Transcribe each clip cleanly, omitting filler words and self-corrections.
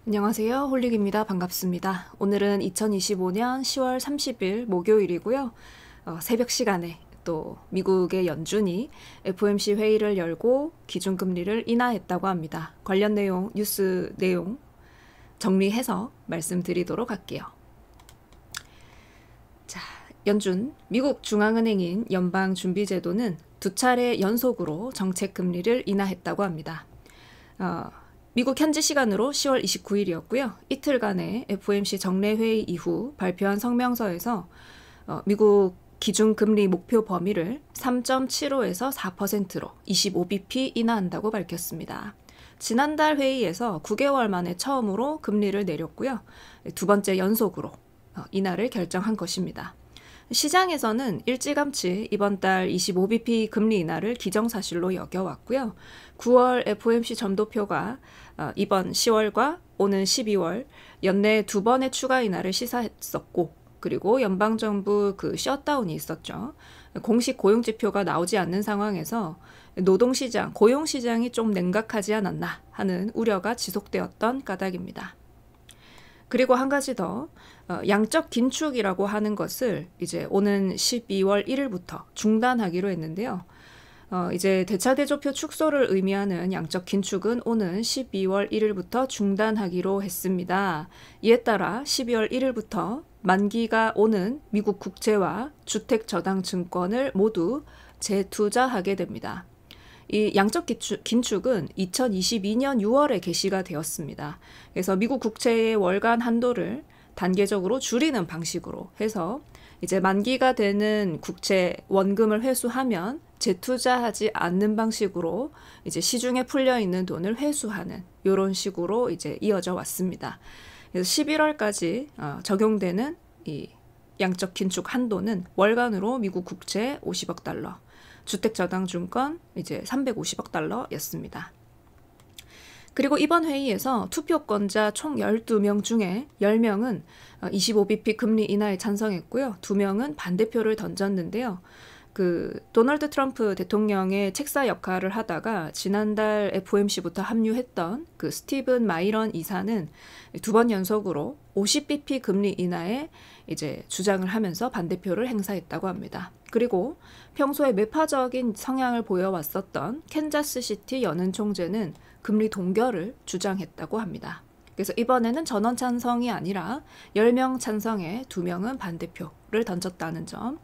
안녕하세요. 홀릭입니다. 반갑습니다. 오늘은 2025년 10월 30일 목요일이고요. 새벽 시간에 또 미국의 연준이 FOMC 회의를 열고 기준금리를 인하했다고 합니다. 관련 내용, 뉴스 내용 정리해서 말씀드리도록 할게요. 자, 연준, 미국 중앙은행인 연방준비제도는 두 차례 연속으로 정책금리를 인하했다고 합니다. 미국 현지 시간으로 10월 29일이었고요. 이틀간의 FOMC 정례회의 이후 발표한 성명서에서 미국 기준금리 목표 범위를 3.75에서 4%로 25bp 인하한다고 밝혔습니다. 지난달 회의에서 9개월 만에 처음으로 금리를 내렸고요. 두 번째 연속으로 인하를 결정한 것입니다. 시장에서는 일찌감치 이번 달 25bp 금리 인하를 기정사실로 여겨왔고요. 9월 FOMC 점도표가 이번 10월과 오는 12월 연내 두 번의 추가 인하를 시사했었고, 그리고 연방정부 셧다운이 있었죠. 공식 고용지표가 나오지 않는 상황에서 노동시장, 고용시장이 좀 냉각하지 않았나 하는 우려가 지속되었던 까닭입니다. 그리고 한 가지 더, 양적 긴축이라고 하는 것을 이제 오는 12월 1일부터 중단하기로 했는데요. 이제 대차대조표 축소를 의미하는 양적 긴축은 오는 12월 1일부터 중단하기로 했습니다. 이에 따라 12월 1일부터 만기가 오는 미국 국채와 주택저당증권을 모두 재투자하게 됩니다. 이 양적 긴축은 2022년 6월에 개시가 되었습니다. 그래서 미국 국채의 월간 한도를 단계적으로 줄이는 방식으로 해서 이제 만기가 되는 국채 원금을 회수하면 재투자하지 않는 방식으로 이제 시중에 풀려 있는 돈을 회수하는 이런 식으로 이제 이어져 왔습니다. 그래서 11월까지 적용되는 이 양적 긴축 한도는 월간으로 미국 국채 50억 달러, 주택저당증권 이제 350억 달러였습니다. 그리고 이번 회의에서 투표권자 총 12명 중에 10명은 25bp 금리 인하에 찬성했고요. 2명은 반대표를 던졌는데요. 도널드 트럼프 대통령의 책사 역할을 하다가 지난달 FOMC부터 합류했던 스티븐 마이런 이사는 두 번 연속으로 50bp 금리 인하에 이제 주장을 하면서 반대표를 행사했다고 합니다. 그리고 평소에 매파적인 성향을 보여왔었던 캔자스시티 연은 총재는 금리 동결을 주장했다고 합니다. 그래서 이번에는 전원 찬성이 아니라 10명 찬성에 2명은 반대표를 던졌다는 점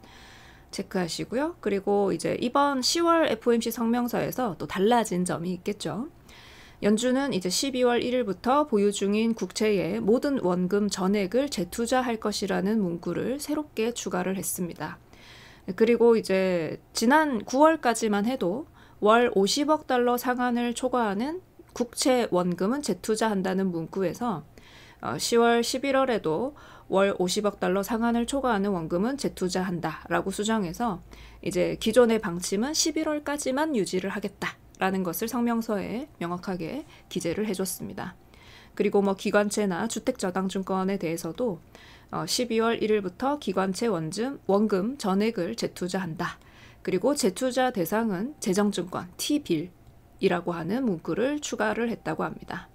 체크하시고요. 그리고 이제 이번 10월 FOMC 성명서에서 또 달라진 점이 있겠죠. 연준은 이제 12월 1일부터 보유 중인 국채의 모든 원금 전액을 재투자할 것이라는 문구를 새롭게 추가를 했습니다. 그리고 이제 지난 9월까지만 해도 월 50억 달러 상한을 초과하는 국채 원금은 재투자한다는 문구에서 10월, 11월에도 월 50억 달러 상한을 초과하는 원금은 재투자한다라고 수정해서 이제 기존의 방침은 11월까지만 유지를 하겠다라는 것을 성명서에 명확하게 기재를 해줬습니다. 그리고 기관채나 주택저당증권에 대해서도 12월 1일부터 기관채 원금 전액을 재투자한다. 그리고 재투자 대상은 재정증권, T빌이라고 하는 문구를 추가를 했다고 합니다.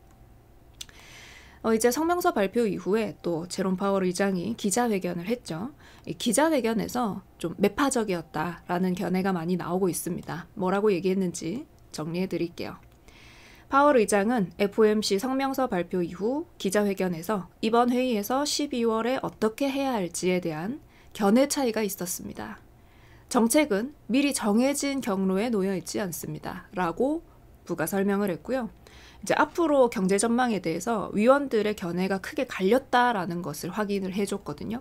이제 성명서 발표 이후에 또 제롬 파월 의장이 기자회견을 했죠. 이 기자회견에서 좀 매파적이었다라는 견해가 많이 나오고 있습니다. 뭐라고 얘기했는지 정리해 드릴게요. 파월 의장은 FOMC 성명서 발표 이후 기자회견에서 이번 회의에서 12월에 어떻게 해야 할지에 대한 견해 차이가 있었습니다. 정책은 미리 정해진 경로에 놓여 있지 않습니다. 라고 부가 설명을 했고요. 이제 앞으로 경제 전망에 대해서 위원들의 견해가 크게 갈렸다라는 것을 확인을 해줬거든요.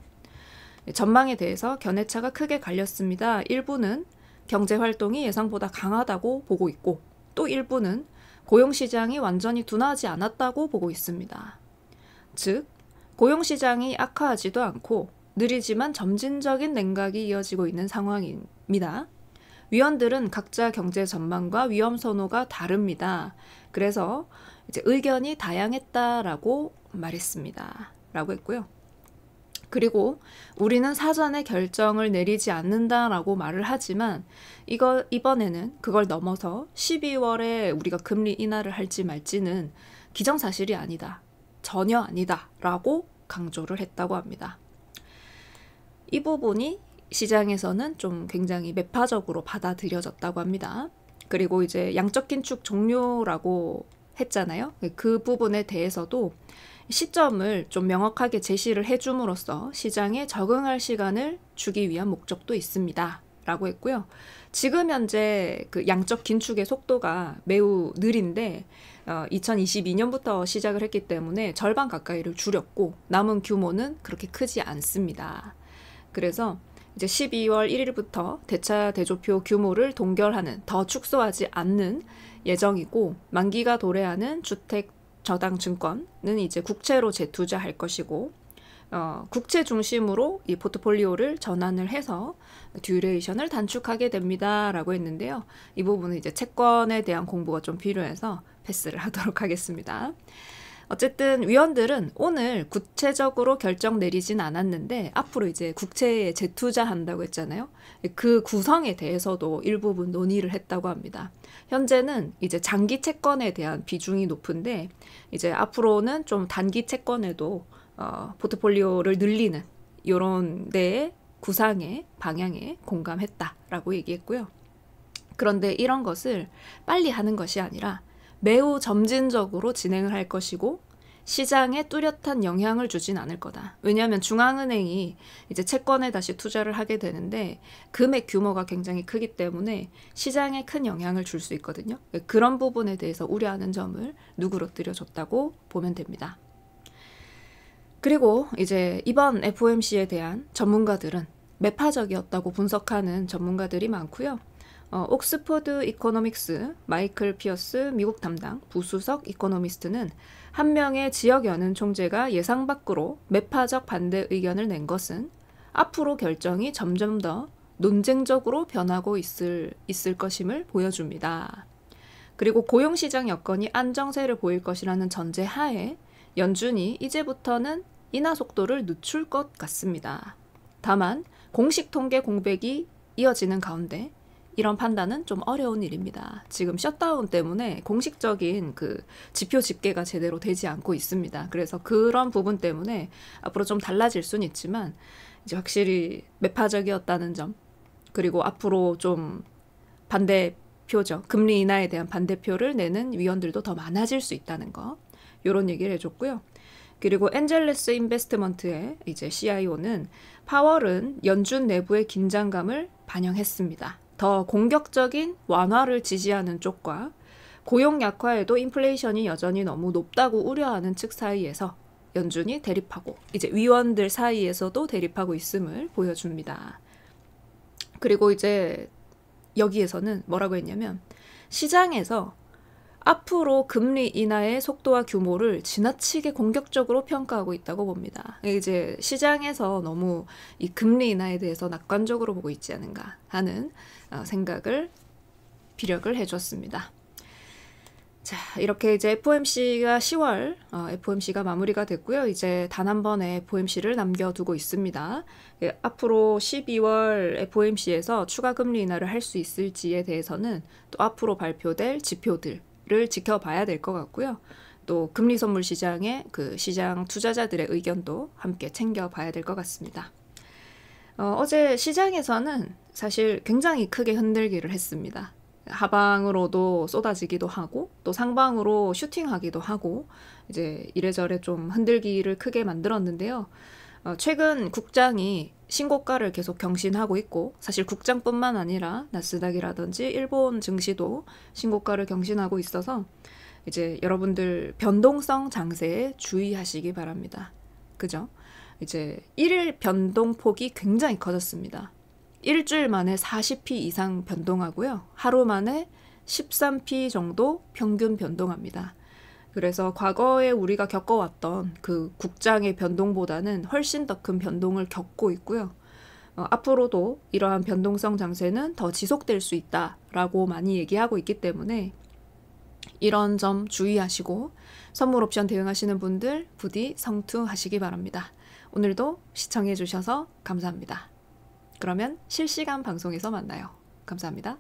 전망에 대해서 견해차가 크게 갈렸습니다. 일부는 경제 활동이 예상보다 강하다고 보고 있고, 또 일부는 고용시장이 완전히 둔하지 않았다고 보고 있습니다. 즉, 고용시장이 악화하지도 않고 느리지만 점진적인 냉각이 이어지고 있는 상황입니다. 위원들은 각자 경제 전망과 위험 선호가 다릅니다. 그래서 이제 의견이 다양했다라고 말했습니다. 라고 했고요. 그리고 우리는 사전에 결정을 내리지 않는다라고 말을 하지만 이번에는 그걸 넘어서 12월에 우리가 금리 인하를 할지 말지는 기정사실이 아니다. 전혀 아니다라고 강조를 했다고 합니다. 이 부분이 시장에서는 좀 굉장히 매파적으로 받아들여졌다고 합니다. 그리고 이제 양적 긴축 종료라고 했잖아요. 그 부분에 대해서도 시점을 좀 명확하게 제시를 해줌으로써 시장에 적응할 시간을 주기 위한 목적도 있습니다. 라고 했고요. 지금 현재 그 양적 긴축의 속도가 매우 느린데 2022년부터 시작을 했기 때문에 절반 가까이를 줄였고 남은 규모는 그렇게 크지 않습니다. 그래서 이제 12월 1일부터 대차 대조표 규모를 동결하는, 더 축소하지 않는 예정이고, 만기가 도래하는 주택 저당 증권은 이제 국채로 재투자할 것이고, 국채 중심으로 이 포트폴리오를 전환을 해서 듀레이션을 단축하게 됩니다라고 했는데요. 이 부분은 이제 채권에 대한 공부가 좀 필요해서 패스를 하도록 하겠습니다. 어쨌든 위원들은 오늘 구체적으로 결정 내리진 않았는데 앞으로 이제 국채에 재투자한다고 했잖아요. 그 구성에 대해서도 일부분 논의를 했다고 합니다. 현재는 이제 장기 채권에 대한 비중이 높은데 이제 앞으로는 좀 단기 채권에도 포트폴리오를 늘리는 이런 데의 구상의 방향에 공감했다라고 얘기했고요. 그런데 이런 것을 빨리 하는 것이 아니라 매우 점진적으로 진행을 할 것이고 시장에 뚜렷한 영향을 주진 않을 거다. 왜냐하면 중앙은행이 이제 채권에 다시 투자를 하게 되는데 금액 규모가 굉장히 크기 때문에 시장에 큰 영향을 줄 수 있거든요. 그런 부분에 대해서 우려하는 점을 누그러뜨려줬다고 보면 됩니다. 그리고 이제 이번 FOMC에 대한 전문가들은 매파적이었다고 분석하는 전문가들이 많고요. 옥스퍼드 이코노믹스 마이클 피어스 미국 담당 부수석 이코노미스트는 한 명의 지역 연은 총재가 예상 밖으로 매파적 반대 의견을 낸 것은 앞으로 결정이 점점 더 논쟁적으로 변하고 있을 것임을 보여줍니다. 그리고 고용시장 여건이 안정세를 보일 것이라는 전제 하에 연준이 이제부터는 인하 속도를 늦출 것 같습니다. 다만 공식 통계 공백이 이어지는 가운데 이런 판단은 좀 어려운 일입니다. 지금 셧다운 때문에 공식적인 그 지표 집계가 제대로 되지 않고 있습니다. 그래서 그런 부분 때문에 앞으로 좀 달라질 수는 있지만 이제 확실히 매파적이었다는 점, 그리고 앞으로 좀 반대표죠. 금리 인하에 대한 반대표를 내는 위원들도 더 많아질 수 있다는 거, 이런 얘기를 해줬고요. 그리고 엔젤레스 인베스트먼트의 이제 CIO는 파월은 연준 내부의 긴장감을 반영했습니다. 더 공격적인 완화를 지지하는 쪽과 고용 약화에도 인플레이션이 여전히 너무 높다고 우려하는 측 사이에서 연준이 대립하고 이제 위원들 사이에서도 대립하고 있음을 보여줍니다. 그리고 이제 여기에서는 뭐라고 했냐면 시장에서 앞으로 금리 인하의 속도와 규모를 지나치게 공격적으로 평가하고 있다고 봅니다. 이제 시장에서 너무 이 금리 인하에 대해서 낙관적으로 보고 있지 않은가 하는 생각을 피력을 해줬습니다. 자, 이렇게 이제 FOMC가 10월 FOMC가 마무리가 됐고요. 이제 단 한 번의 FOMC를 남겨두고 있습니다. 앞으로 12월 FOMC에서 추가 금리 인하를 할 수 있을지에 대해서는 또 앞으로 발표될 지표들을 지켜봐야 될 것 같고요. 또 금리 선물 시장의 그 시장 투자자들의 의견도 함께 챙겨봐야 될 것 같습니다. 어제 시장에서는 사실 굉장히 크게 흔들기를 했습니다. 하방으로도 쏟아지기도 하고 또 상방으로 슈팅하기도 하고 이제 이래저래 좀 흔들기를 크게 만들었는데요. 최근 국장이 신고가를 계속 경신하고 있고 사실 국장뿐만 아니라 나스닥이라든지 일본 증시도 신고가를 경신하고 있어서 이제 여러분들 변동성 장세에 주의하시기 바랍니다. 그죠? 이제 1일 변동폭이 굉장히 커졌습니다. 일주일 만에 40p 이상 변동하고요. 하루 만에 13p 정도 평균 변동합니다. 그래서 과거에 우리가 겪어왔던 그 국장의 변동보다는 훨씬 더 큰 변동을 겪고 있고요. 앞으로도 이러한 변동성 장세는 더 지속될 수 있다라고 많이 얘기하고 있기 때문에 이런 점 주의하시고 선물 옵션 대응하시는 분들 부디 성투하시기 바랍니다. 오늘도 시청해 주셔서 감사합니다. 그러면 실시간 방송에서 만나요. 감사합니다.